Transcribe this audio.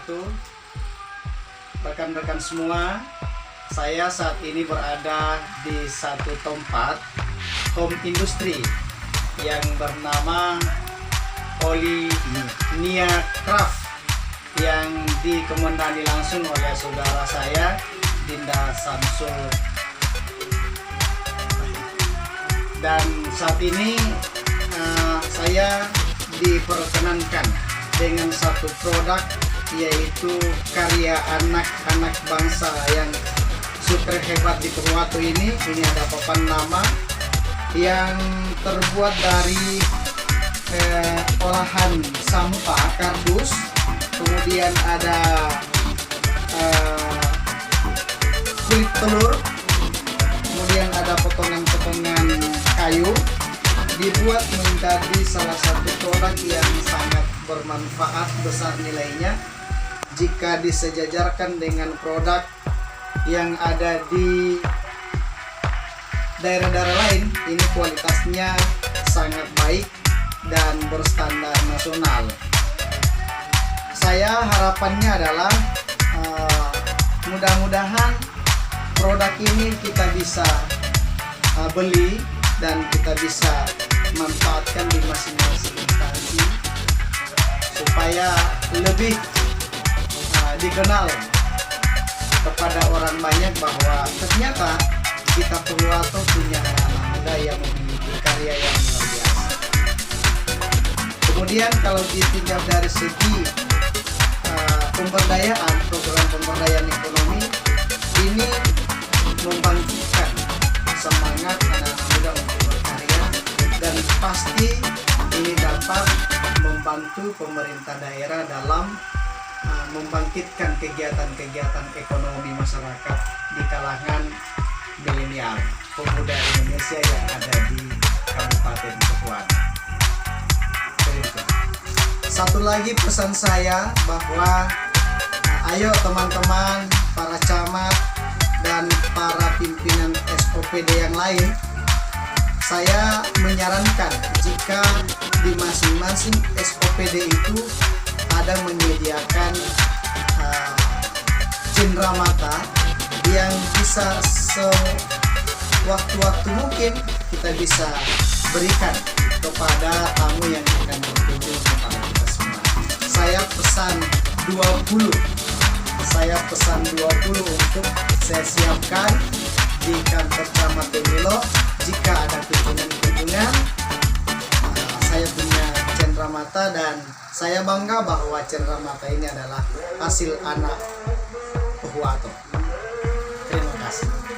wabarakatuh. Rekan-rekan semua, saya saat ini berada di satu tempat home industry yang bernama Olinia Craft yang dikomandani langsung oleh saudara saya Dinda Samsul. Dan saat ini saya diperkenankan dengan satu produk, yaitu karya anak-anak bangsa yang super hebat di Purwokerto ini. Ini ada papan nama yang terbuat dari olahan sampah kardus, kemudian ada kulit telur, kemudian ada potongan-potongan kayu, dibuat menjadi salah satu produk yang sangat bermanfaat, besar nilainya jika disejajarkan dengan produk yang ada di daerah-daerah lain. Ini kualitasnya sangat baik dan berstandar nasional. Saya harapannya adalah mudah-mudahan produk ini kita bisa beli dan kita bisa manfaatkan di masing-masing instansi supaya lebih dikenal kepada orang banyak bahwa ternyata kita Purwokerto punya anak muda yang memiliki karya yang luar biasa. Kemudian kalau ditinjau dari segi pemberdayaan, program pemberdayaan ekonomi ini membangkitkan semangat anak muda untuk berkarya, dan pasti ini dapat membantu pemerintah daerah dalam membangkitkan kegiatan-kegiatan ekonomi masyarakat di kalangan milenial pemuda Indonesia yang ada di Kabupaten Purwokerto. Satu lagi pesan saya bahwa ayo teman-teman, para camat dan para pimpinan SOPD yang lain, saya menyarankan jika di masing-masing SOPD itu ada menyediakan cenderamata yang bisa sewaktu-waktu mungkin kita bisa berikan kepada tamu yang akan berkunjung kepada kita semua. Saya pesan 20 untuk saya siapkan di kantor Camat Demilo. Jika ada kunjungan, saya punya cenderamata dan saya bangga bahwa cenderamata ini adalah hasil anak Purwokerto. Terima kasih.